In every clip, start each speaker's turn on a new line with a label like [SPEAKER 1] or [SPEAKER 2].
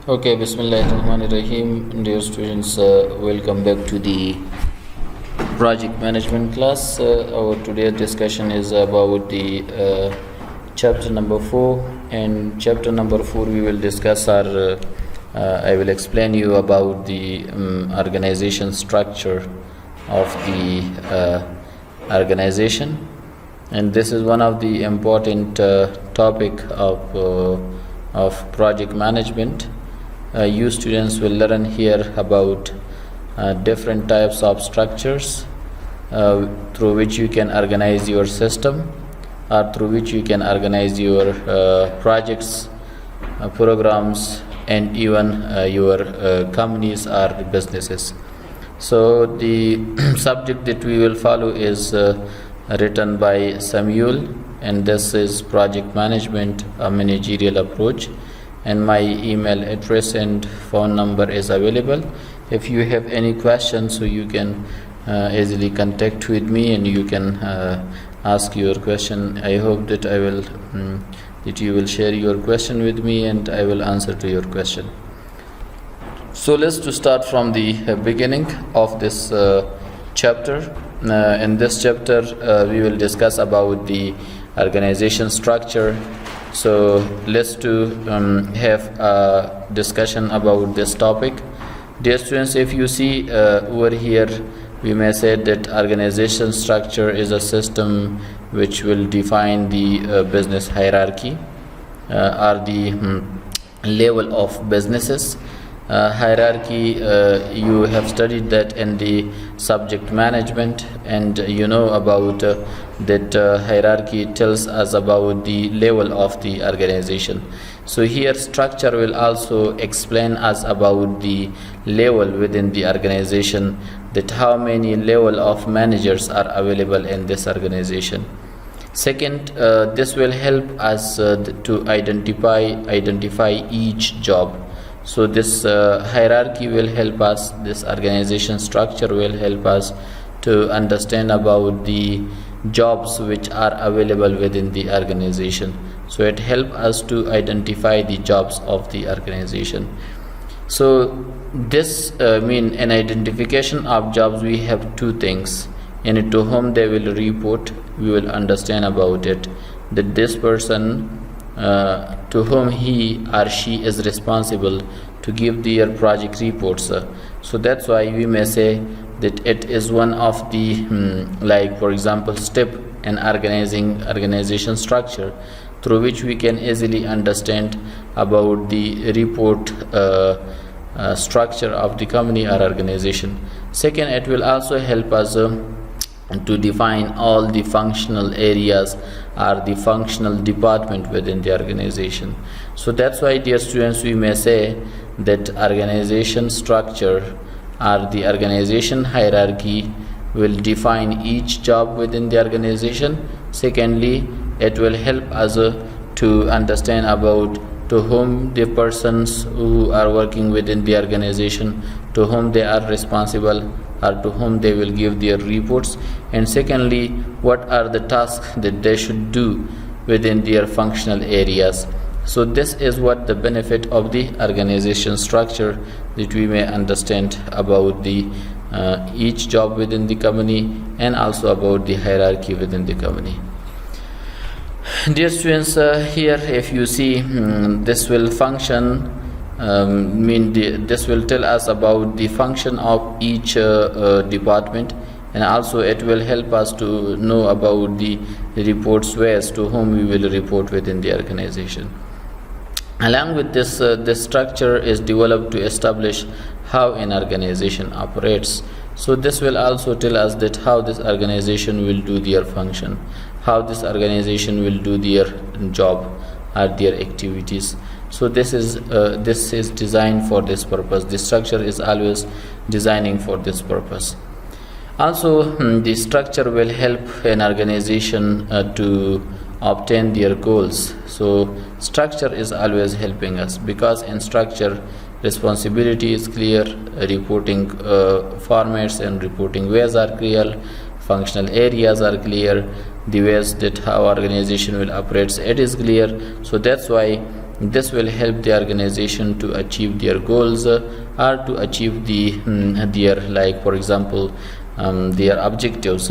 [SPEAKER 1] Okay, Bismillahirrahmanirrahim. Dear students, welcome back to the project management class. Our today's discussion is about the chapter number 4, and chapter number 4 we will discuss I will explain you about the organization structure of the organization, and this is one of the important topic of project management. You students will learn here about different types of structures through which you can organize your system, or through which you can organize your projects, programs, and even your companies or businesses. So the subject that we will follow is written by Samuel, and this is project management, a managerial approach, and my email address and phone number is available. If you have any questions, so you can easily contact with me and you can ask your question. I hope that that you will share your question with me and I will answer to your question. So let's to start from the beginning of this chapter. In this chapter we will discuss about the organization structure. So let's have a discussion about this topic. Dear students, if you see over here, we may say that organization structure is a system which will define the business hierarchy or the level of businesses. Hierarchy, you have studied that in the subject management, and you know about that hierarchy tells us about the level of the organization. So here structure will also explain us about the level within the organization, that how many level of managers are available in this organization. Second, this will help us to identify each job. So this hierarchy will help us, this organization structure will help us to understand about the jobs which are available within the organization. So it helps us to identify the jobs of the organization. So this mean an identification of jobs, we have two things. And to whom they will report, we will understand about it, that this person to whom he or she is responsible to give their project reports. So that's why we may say that it is one of the like for example step in organization structure, through which we can easily understand about the report structure of the company or organization. Second, it will also help us to define all the functional areas or the functional department within the organization. So that's why, dear students, we may say that organization structure or the organization hierarchy will define each job within the organization. Secondly, it will help us to understand about to whom the persons who are working within the organization, to whom they are responsible, or to whom they will give their reports, and secondly, what are the tasks that they should do within their functional areas. So this is what the benefit of the organization structure, that we may understand about the each job within the company, and also about the hierarchy within the company. Dear students, here if you see this will function this will tell us about the function of each department, and also it will help us to know about the reports ways to whom we will report within the organization. Along with this, this structure is developed to establish how an organization operates. So this will also tell us that how this organization will do their function, how this organization will do their job or their activities. So this is designed for this purpose. The structure is always designing for this purpose. Also, the structure will help an organization to obtain their goals. So structure is always helping us, because in structure responsibility is clear, reporting formats and reporting ways are clear, functional areas are clear, the ways that how organization will operate, it is clear. So that's why This will help the organization to achieve their goals or to achieve their, like for example, their objectives.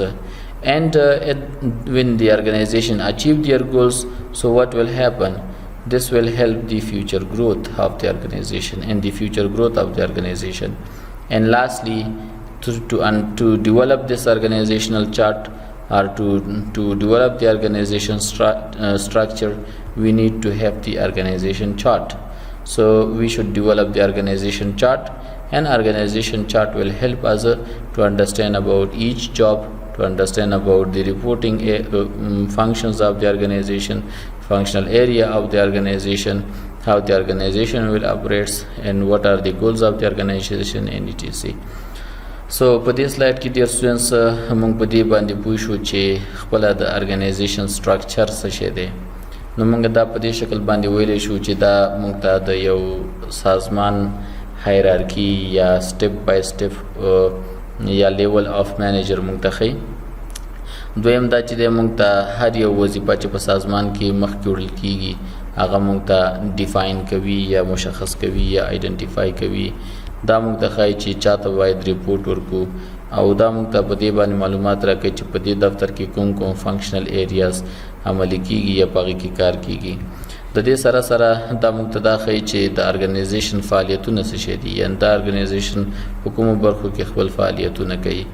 [SPEAKER 1] When the organization achieve their goals, so what will happen? This will help the future growth of the organization and the future growth of the organization. And lastly, to develop this organizational chart or to develop the organization structure, we need to have the organization chart. So we should develop the organization chart, and organization chart will help us to understand about each job, to understand about the reporting functions of the organization, functional area of the organization, how the organization will operate, and what are the goals of the organization, and etc. So په دې سلاید کې ډیر سټوډنټس موږ په دې باندې پوه شو چې خپل د ارګنایزیشن سټرکچر څه شی دی. نو موږ دا په دې شکل باندې ویلی شو چې دا موږ ته د یو سازمان هایرارکی یا سټپ بای سټپ یا لیول اف منیجر موږ ته ښیي. دویم دا چې د موږ ته هر یو وظیفه چې په سازمان کې مخکې وړل کیږي هغه موږ ته ډیفاین کوي یا مشخص کوي یا آیډنټیفای کوي. دا موږ ته ښایي چې چاته باید ریپورټ ورکو، او دا موږ ته په دې باندې معلومات راکوي چې په دې دفتر کې کوم فنکشنل ایریاز عملي کیږي یا په هغې کې کار کیږي. د دې سره سره دا موږ ته دا ښایي چې د ارګنایزیشن فعالیتونه څه شی دي، یعنې دا ارګنایزیشن په کومو برخو کې خپل فعالیتونه کوي.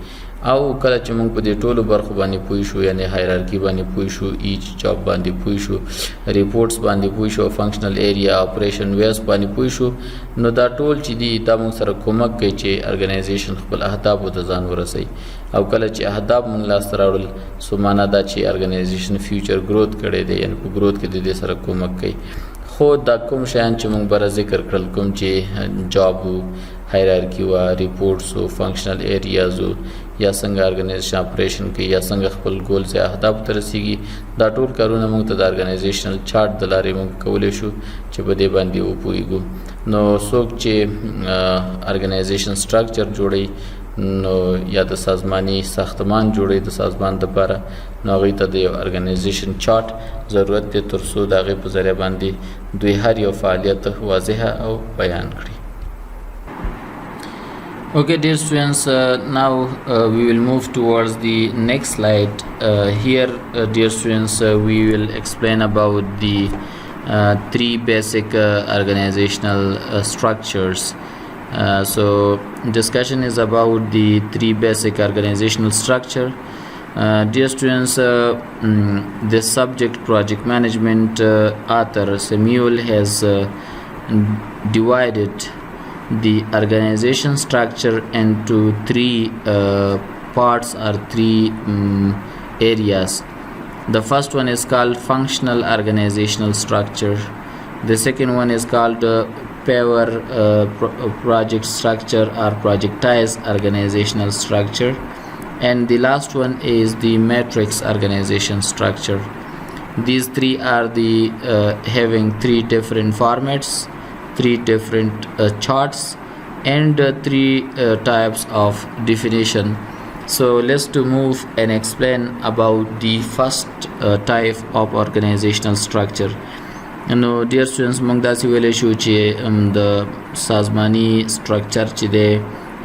[SPEAKER 1] او کله چې موږ په دې ټولو برخو باندې پوه شو، یعنې هایرارکي باندې پوه شو، ایچ جاب باندې پوه شو، ریپورټس باندې پوه شو، فنکشنل ایریا اپریشن ویز باندې پوه شو، نو دا ټول چې دي دا موږ سره کومک کوي چې ارګنایزیشن خپل اهدافو ته ځان ورسوي. او کله چې اهداف موږ لاسته راوړل، سو معنا دا چې ارګنایزیشن فیوچر گروث کړی دی، یعنې په گروث کې د دې سره کومک کوي. خو دا کوم شیان چې موږ بره ذکر کړل، کوم چې جاب و، هایرارکی و، ریپورټس و، فنکشنل ایریاز و، یا څنګه ارګنایزیشن اپریشن کوي، یا څنګه خپل ګولز یا اهدافو ته رسیږي، دا ټول کارونه موږ ته د ارګنایزیشنل چارټ د لارې موږ کولی شو چې په دې باندې وپوهیږو. نو څوک چې ارګنایزیشن سټرکچر جوړوي، نو یا د سازماني ساختمان جوړوي د سازمان دپاره، نو هغوی ته د یو ارګنایزیشن چارټ ضرورت دی تر څو د هغې په ذریعه باندې دوی هر یو فعالیت واضحه او بیان کړي. Okay, dear students, now we will move towards the next slide. Here, dear students, we will explain about the three basic organizational structures. So discussion is about the three basic organizational structure. Dear students, this subject, project management, author Samuel has divided the organization structure into three parts or three areas. The first one is called functional organizational structure. The second one is called power project structure or projectized organizational structure, and the last one is the matrix organization structure. These three are the having three different formats, three different charts, and three types of definition. So let's to move and explain about the first type of organizational structure. نو ډیر سټوډنټس موږ داسې ویلی شو چې د سازماني سټرکچر چې دی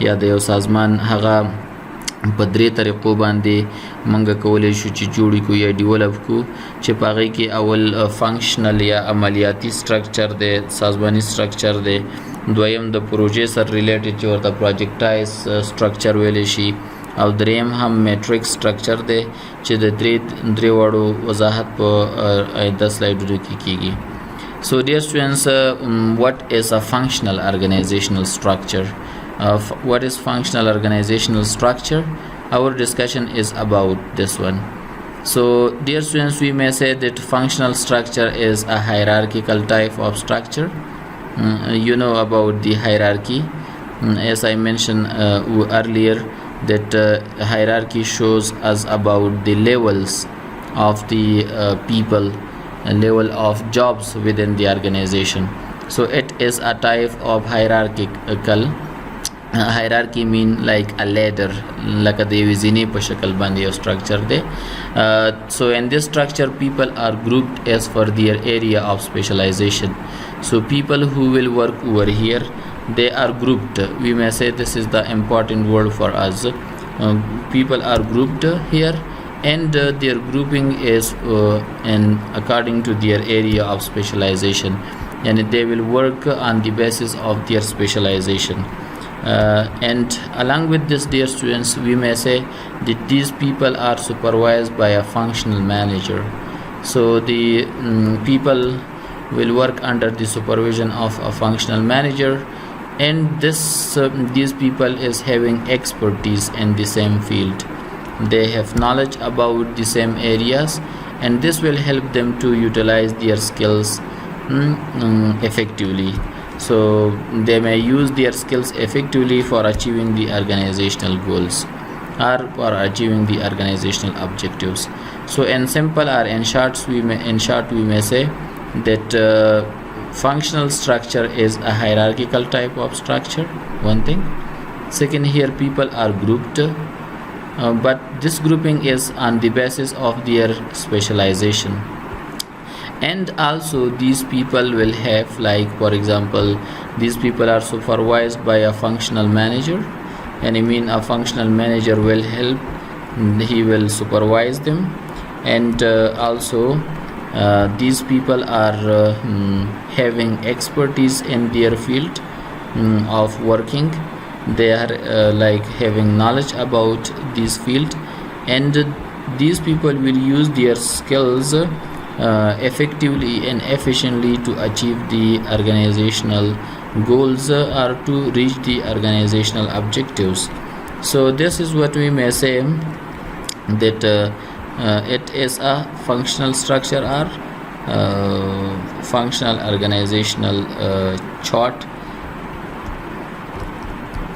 [SPEAKER 1] یا د یو سازمان هغه په درې طریقو باندې موږ کولی شو چې جوړ کړو یا ډیولپ کړو، چې په هغې کې اول فنکشنل یا عملیاتي سټرکچر دی، سازماني سټرکچر دی. دویم د پروژې سره ریلیټډ چې ورته پروجیکټایز سټرکچر ویلی شي، او دریم هم میټریک سټرکچر دی چې د درې واړو وضاحت په آینده سلایډونو کې کیږي. So dear students, what is a functional organizational structure? What is functional organizational structure? Our discussion is about this one. So dear students, we may say that functional structure is a hierarchical type of structure. You know about the hierarchy. As I mentioned earlier, that hierarchy shows us about the levels of the people, a level of jobs within the organization. So it is a type of hierarchical hierarchy mean like a ladder, like a zini pa shakal bandi of structure de. So in this structure people are grouped as per their area of specialization. So people who will work over here, they are grouped. We may say this is the important word for us. People are grouped here, and their grouping is in according to their area of specialization, and they will work on the basis of their specialization. And along with this, dear students, we may say that these people are supervised by a functional manager. So the people will work under the supervision of a functional manager, and these people is having expertise in the same field. They have knowledge about the same areas, and this will help them to utilize their skills effectively. So they may use their skills effectively for achieving the organizational goals or for achieving the organizational objectives. So in simple or in short we may say that functional structure is a hierarchical type of structure, one thing. Second, here people are grouped, but this grouping is on the basis of their specialization. And also these people will have, like for example, these people are supervised by a functional manager, and I mean a functional manager will help, he will supervise them. And also these people are having expertise in their field of working. They are like having knowledge about this field, and these people will use their skills effectively and efficiently to achieve the organizational goals or to reach the organizational objectives. So this is what we may say that it is a functional structure or functional organizational chart.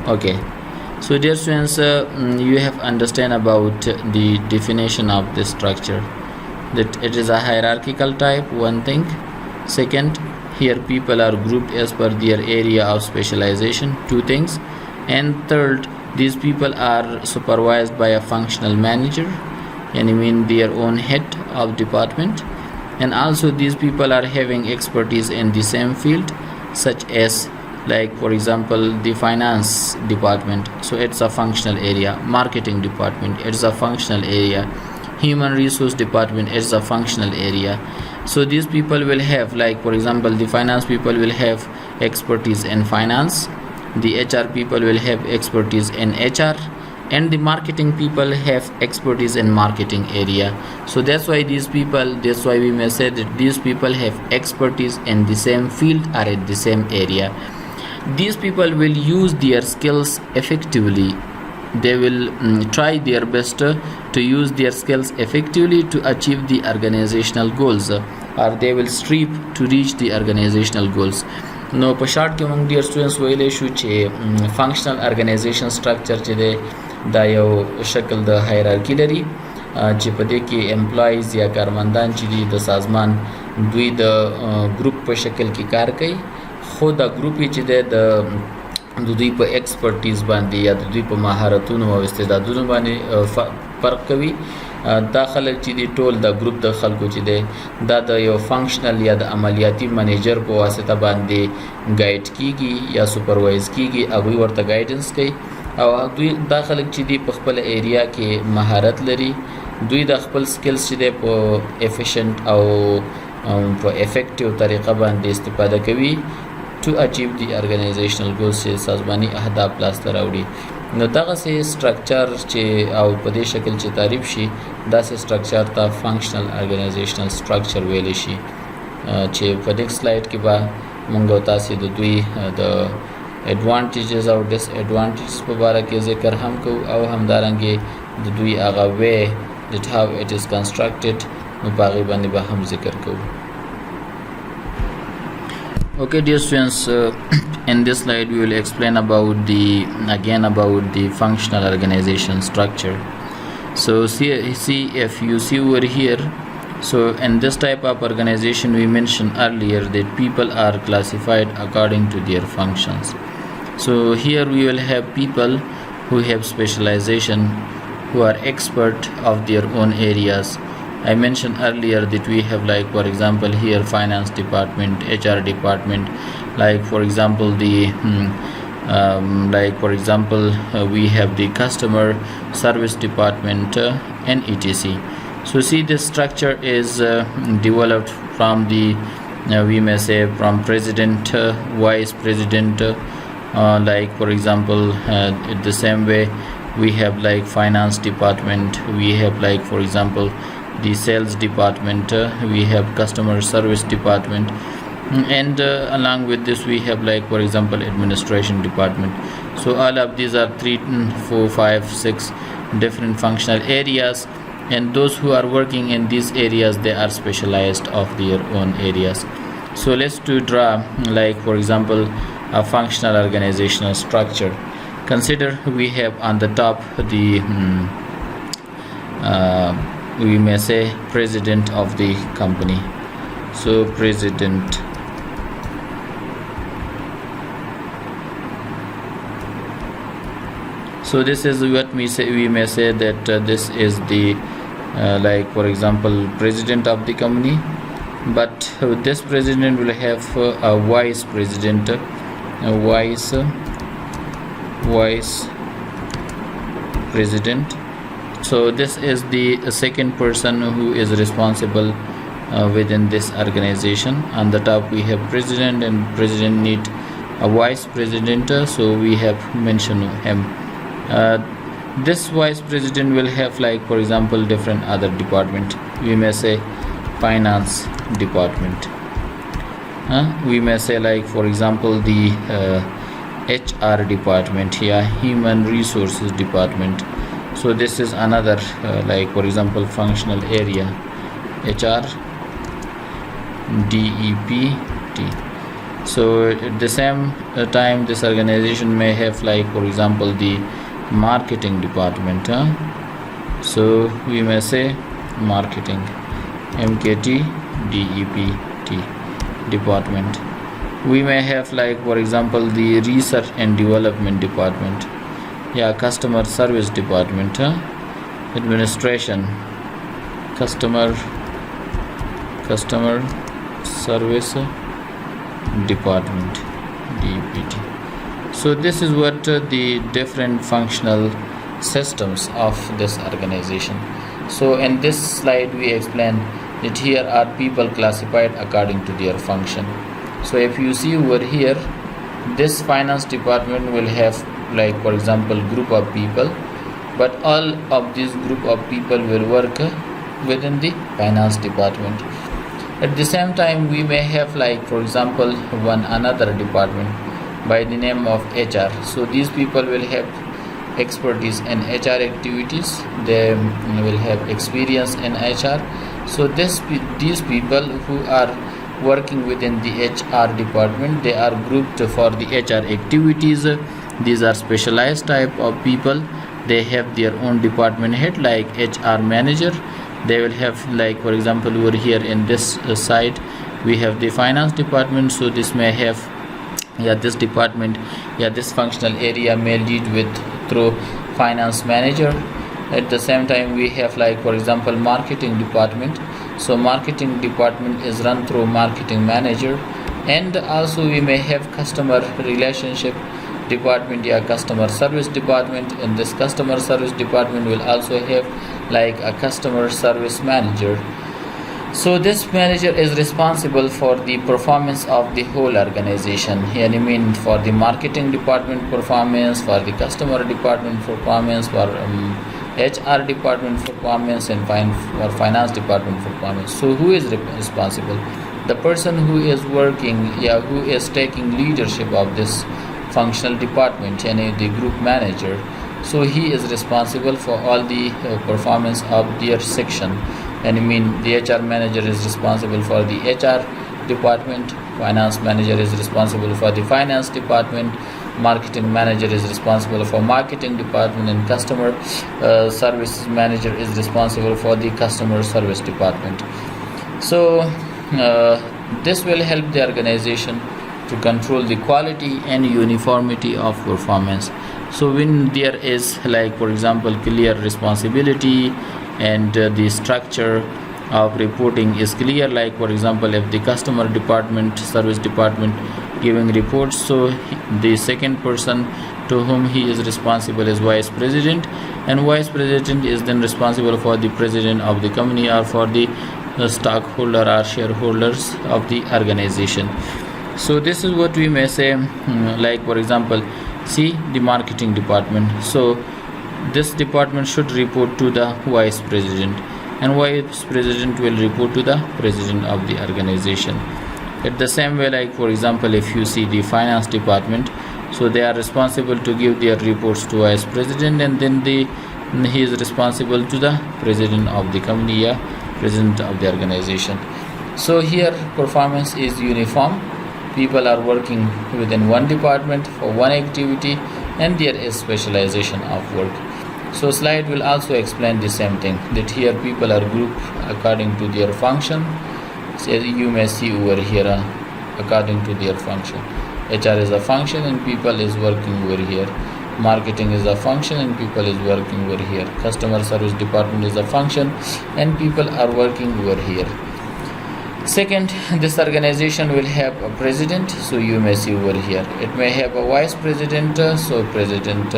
[SPEAKER 1] Okay, so dear students, you have understand about the definition of this structure, that it is a hierarchical type, one thing. Second, here people are grouped as per their area of specialization, two things. And third, these people are supervised by a functional manager, and I mean their own head of department. And also these people are having expertise in the same field, such as, like for example, the finance department, so it's a functional area. Marketing department, it's a functional area. Human resource department is a functional area. So these people will have, like for example, the finance people will have expertise in finance, the HR people will have expertise in HR, and the marketing people have expertise in marketing area. So that's why we may say that these people have expertise in the same field or at the same area. These people will use their skills effectively. They will try their best to use their skills effectively to achieve the organizational goals, or they will strive to reach the organizational goals. نو په شارټ کې موږ ډیر سټوډنټس ویلې شو چې فنکشنل ارګنایزیشن سټرکچر چې دی دا یو شکل د هایرارکی لري چې په دې کې امپلایز یا کارمندان چې دي د سازمان دوی د ګروپ په شکل کې کار کوي، خو دا ګروپ چې دی د دوی په ایکسپرټیز باندې یا د دوی په مهارتونو او استعدادونو باندې فرق کوي. دا خلک چې دی ټول د ګروپ د خلکو چې دی دا د یو فنکشنل یا د عملیاتي منیجر په واسطه باندې ګایډ کیږي یا سپروایز کیږي، هغه ورته ګایډنس کوي. او دوی دا خلک چې دی په خپل ایریا کې مهارت لري، دوی د خپل سکلز چې دی په افیشنٹ او په افیکټیو طریقه باندې استفاده کوي to achieve the organizational goals چې سازماني اهداف لاسته راوړي. نو دغه سي سټرکچر چې او په دې شکل چې تعریف شي دا سي سټرکچر ته فنکشنل ارګنایزیشنل سټرکچر ویل شي، چې په دې سلاید کې به موږ تاسو د دوی د ایڈوانټیجز او ډیس ایڈوانټیجز په اړه کې ذکر هم کوو او همدارنګه د دوی هغه وے that how it is constructed نو باغی باندې به هم ذکر کوو. Okay dear students, in this slide we will explain about the functional organization structure. So see if you see over here, so in this type of organization we mentioned earlier that people are classified according to their functions. So here we will have people who have specialization, who are expert of their own areas. I mentioned earlier that we have, like for example, here finance department, HR department, like for example we have the customer service department and etc. So see, this structure is developed from the we may say from president, vice president, like for example the same way we have like finance department, we have like for example the sales department, we have customer service department, and along with this we have like for example administration department. So all of these are 3, 4, 5, 6 different functional areas, and those who are working in these areas, they are specialized of their own areas. So let's draw like for example a functional organizational structure. Consider we have on the top the we may say president of the company. So president, so this is what we may say that this is the like for example president of the company. But this president will have a vice president, a vice president. So this is the second person who is responsible within this organization. On the top we have president, and president need a vice president, so we have mentioned him. This vice president will have like for example different other department. We may say finance department, we may say like for example the HR department, human resources department. So this is another like for example functional area, HR DEPT. So at the same time this organization may have like for example the marketing department, so we may say marketing, MKT DEPT department. We may have like for example the research and development department, customer service department, administration, customer service department, DPT. So this is what the different functional systems of this organization. So in this slide we explain that here are people classified according to their function. So if you see over here, this finance department will have like for example group of people, but all of this group of people will work within the finance department. At the same time we may have like for example another department by the name of HR. So these people will have expertise in HR activities, they will have experience in HR. So these people who are working within the HR department, they are grouped for the HR activities. These are specialized type of people. They have their own department head like HR manager. They will have like for example over here in this side we have the finance department. So this may have this department, this functional area may lead through finance manager. At the same time we have like for example marketing department. So marketing department is run through marketing manager. And also we may have customer relationship department, customer service department. In this customer service department will also have like a customer service manager. So this manager is responsible for the performance of the whole organization. I mean for the marketing department performance, for the customer department performance, for HR department performance, and for finance department performance. So who is responsible? The person who is working, who is taking leadership of this functional department, the group manager. So he is responsible for all the performance of their section. And I mean the HR manager is responsible for the HR department, finance manager is responsible for the finance department, marketing manager is responsible for marketing department, and customer services manager is responsible for the customer service department. So this will help the organization to control the quality and uniformity of performance. So when there is, like for example, clear responsibility and the structure of reporting is clear, like for example, if the customer department, service department giving reports, so the second person to whom he is responsible is vice president, and vice president is then responsible for the president of the company or for the stockholder or shareholders of the organization. So this is what we may say, like for example, see the marketing department. So this department should report to the vice president, and vice president will report to the president of the organization. At the same way, like for example, if you see the finance department, so they are responsible to give their reports to vice president, and then he is responsible to the president of the company, president of the organization. So here performance is uniform. People are working within one department for one activity, and there is specialization of work. So slide will also explain the same thing, that here people are grouped according to their function. So you may see over here according to their function. HR is a function and people is working over here. Marketing is a function and people is working over here. Customer service department is a function and people are working over here. Second, this organization will have a president, so you may see over here. It may have a vice president, so president,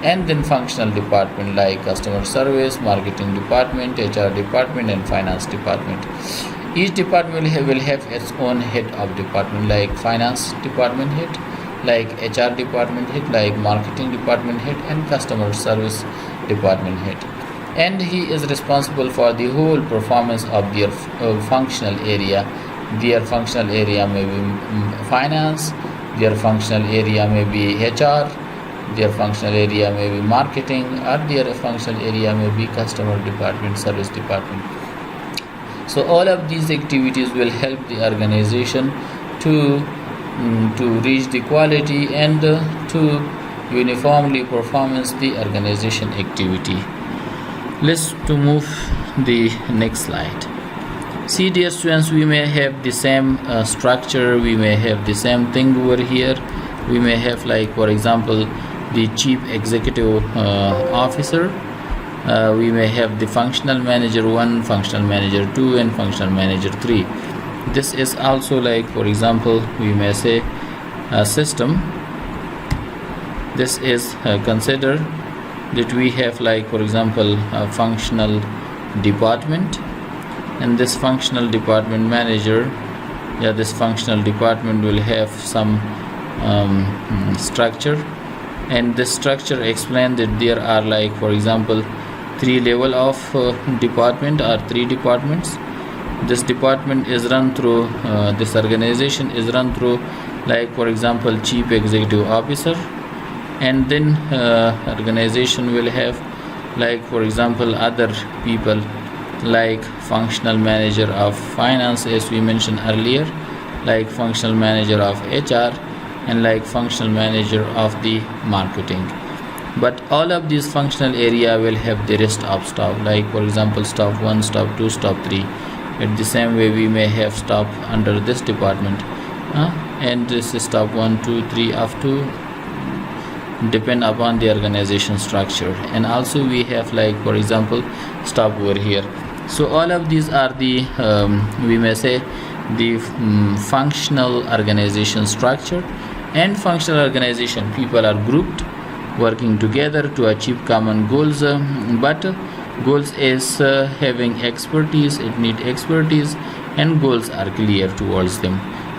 [SPEAKER 1] and then functional department like customer service, marketing department, HR department, and finance department. Each department will have its own head of department, like finance department head, like HR department head, like marketing department head, and customer service department head. And he is responsible for the whole performance of their functional area. Their functional area may be finance, their functional area may be HR, their functional area may be marketing, or their functional area may be customer department, service department. So all of these activities will help the organization to reach the quality and to uniformly performance the organization activity. Let's to move the next slide. See, dear students, we may have the same structure, we may have the same thing over here. We may have, like for example, the chief executive officer. We may have the functional manager 1, functional manager 2, and functional manager 3. This is also, like for example, we may say a system. This is considered that we have, like for example, a functional department, and this functional department manager, this functional department will have some structure, and this structure explains that there are, like for example, 3 level of department or 3 departments. This department is run through, this organization is run through, like for example, chief executive officer, and then organization will have, like for example, other people like functional manager of finance, as we mentioned earlier, like functional manager of HR, and like functional manager of the marketing. But all of these functional area will have the rest of staff, like for example staff 1, staff 2, staff 3. At the same way we may have staff under this department, and this is staff 1, 2, 3 up to depend upon the organization structure. And also we have, like for example, staff over here. So all of these are the we may say the functional organization structure. And functional organization, people are grouped working together to achieve common goals, but goals is having expertise, it need expertise, and goals are clear towards them.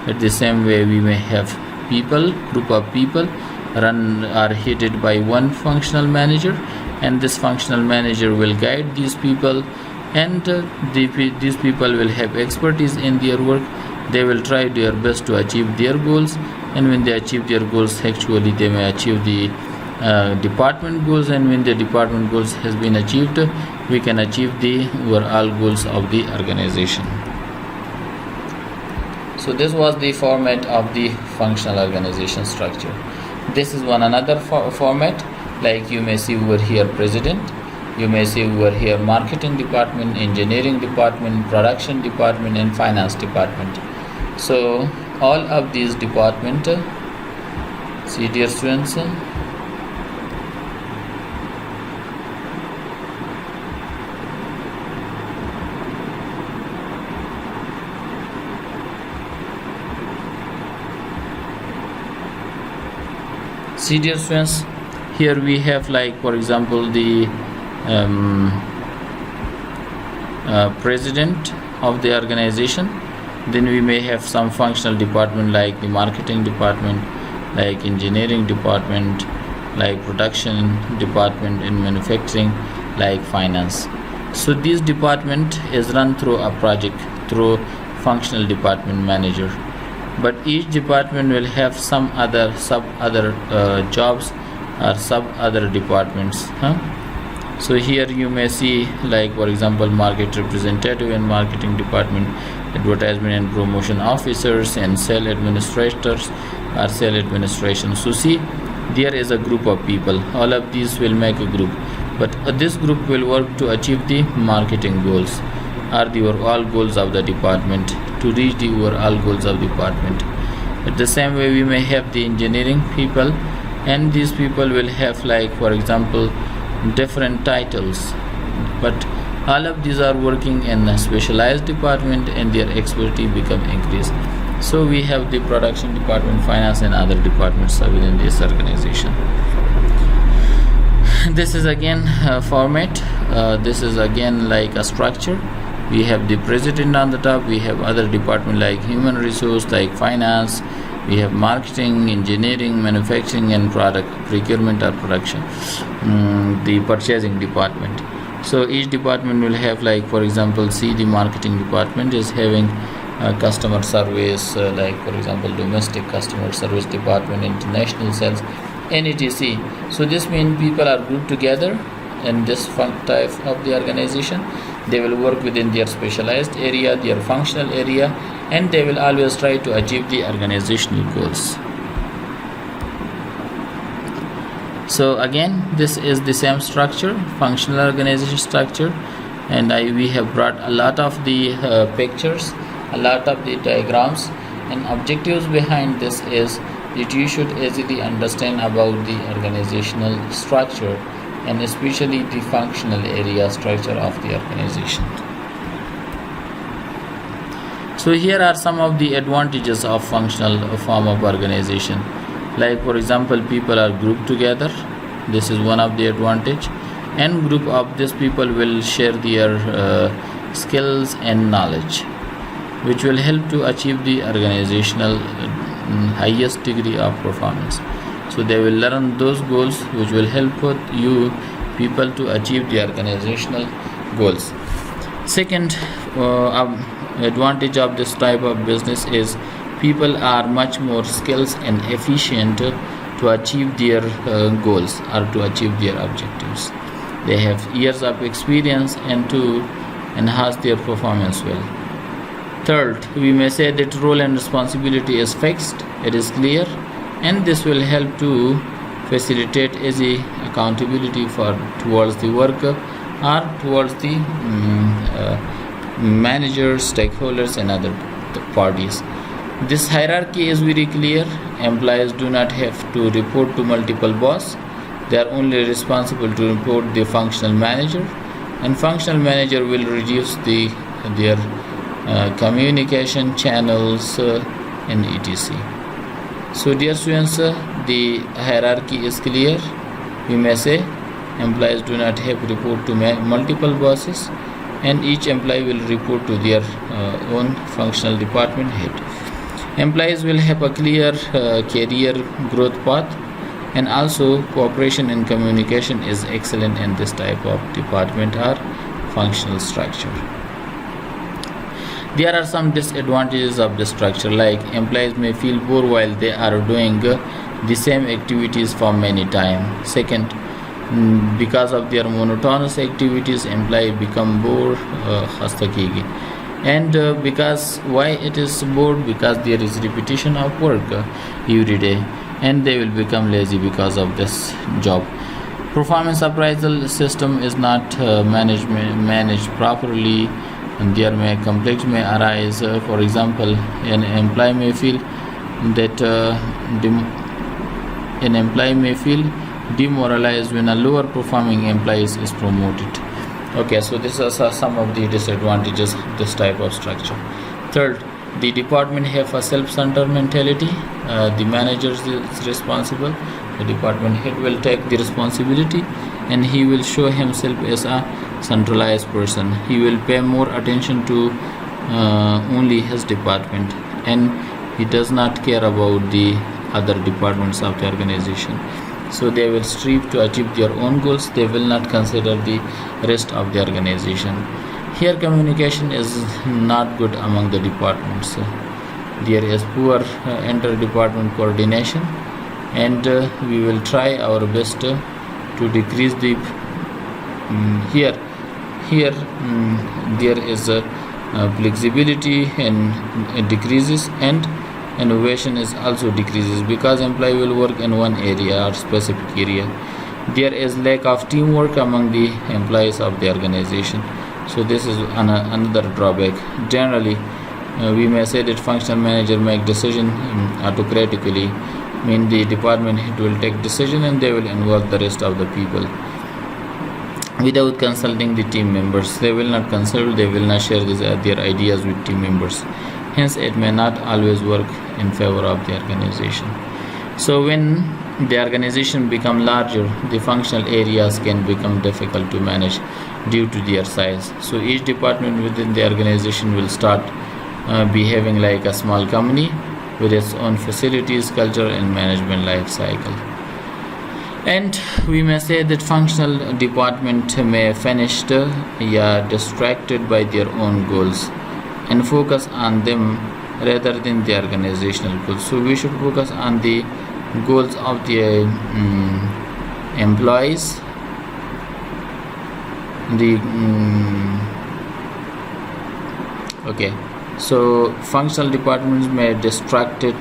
[SPEAKER 1] At the same way we may have people, group of people are headed by one functional manager, and this functional manager will guide these people, and these people will have expertise in their work. They will try their best to achieve their goals, and when they achieve their goals, actually they may achieve the department goals, and when the department goals has been achieved, we can achieve the overall goals of the organization. So this was the format of the functional organization structure. This is another format, like you may see over here president, you may see over here marketing department, engineering department, production department, and finance department. So all of these department, see dear students, see dear students, here we have, like for example, the president of the organization. Then we may have some functional department like the marketing department, like engineering department, like production department, in manufacturing, like finance. So this department is run through a project through functional department manager, but each department will have some other jobs or sub other departments. So here you may see, like for example, market representative and marketing department, advertisement and promotion officers, and sale administrators or sale administration. So see, there is a group of people. All of these will make a group, but this group will work to achieve the marketing goals or the overall goals of the department, to reach the overall goals of the department. At the same way, we may have the engineering people, and these people will have, like for example, different titles, but all of these are working in a specialized department and their expertise become increased. So we have the production department, finance, and other departments within this organization. This is again a format. This is again like a structure. We have the president on the top. We have other department like human resource, like finance. We have marketing, engineering, manufacturing, and product procurement or production, the purchasing department. So each department will have, like for example, see the marketing department is having customer service, like for example, domestic customer service department, international sales, and etc. So this means people are grouped together in this type of the organization. They will work within their specialized area, their functional area, and they will always try to achieve the organizational goals. So again, this is the same structure, functional organization structure, and we have brought a lot of the pictures, a lot of the diagrams, and objectives behind this is that you should easily understand about the organizational structure, and especially the functional area structure of the organization. So here are some of the advantages of functional form of organization. Like for example, people are grouped together. This is one of the advantage, and group of these people will share their skills and knowledge, which will help to achieve the organizational highest degree of performance. So they will learn those goals which will help you people to achieve the organizational goals. Second advantage of this type of business is people are much more skills and efficient to achieve their goals or to achieve their objectives. They have years of experience and to enhance their performance well. Third, we may say that role and responsibility is fixed, it is clear, and this will help to facilitate easy accountability towards the worker or towards the managers, stakeholders, and other parties. This hierarchy is very clear. Employees do not have to report to multiple bosses. They are only responsible to report the functional manager, and functional manager will reduce their communication channels and etc. So dear students, the hierarchy is clear. We may say employees do not have to report to multiple bosses, and each employee will report to their own functional department head. Employees will have a clear career growth path, and also cooperation and communication is excellent in this type of department or functional structure. There are some disadvantages of the structure, like employees may feel bored while they are doing the same activities for many time. Second, because of their monotonous activities, employees become bored. And because why it is bored? Because there is repetition of work every day, and they will become lazy because of this job. Performance appraisal system is not managed properly, and there may conflict may arise. For example, an employee may feel that an employee may feel demoralized when a lower performing employee is promoted. Okay, so these are some of the disadvantages of this type of structure. Third, the department have a self-centered mentality. The manager is responsible. The department head will take the responsibility, and he will show himself as a centralized person. He will pay more attention to only his department, and he does not care about the other departments of the organization. So they will strive to achieve their own goals. They will not consider the rest of the organization. Here communication is not good among the departments. There is poor inter-department coordination, and we will try our best to decrease the here there is a flexibility and it decreases, and innovation is also decreases because employee will work in one area or specific area. There is lack of teamwork among the employees of the organization. So this is another drawback. Generally, we may say that functional manager make decision autocratically, mean the department head will take decision and they will involve the rest of the people without consulting the team members. They will not consult, they will not share their ideas with team members. Hence, it may not always work in favor of the organization. So when the organization become larger, the functional areas can become difficult to manage due to their size. So each department within the organization will start behaving like a small company with its own facilities, culture, and management life cycle. And we may say that functional department may finish distracted by their own goals and focus on them rather than the organizational goals. So we should focus on the goals of the employees, okay. So functional departments may distracted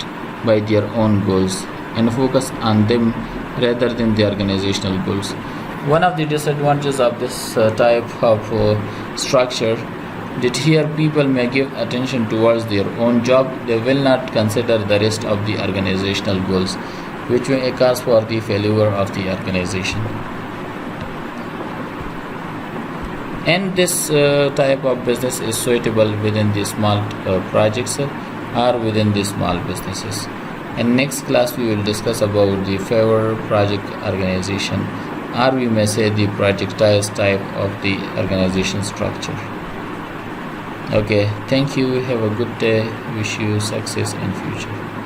[SPEAKER 1] by their own goals and focus on them rather than the organizational goals. One of the disadvantages of this type of structure that here people may give attention towards their own job. They will not consider the rest of the organizational goals, which may cause for the failure of the organization. And this type of business is suitable within the small projects or within the small businesses. In next class we will discuss about the favor project organization, or we may say the projectized type of the organization structure. Okay, thank you. Have a good day. Wish you success in future.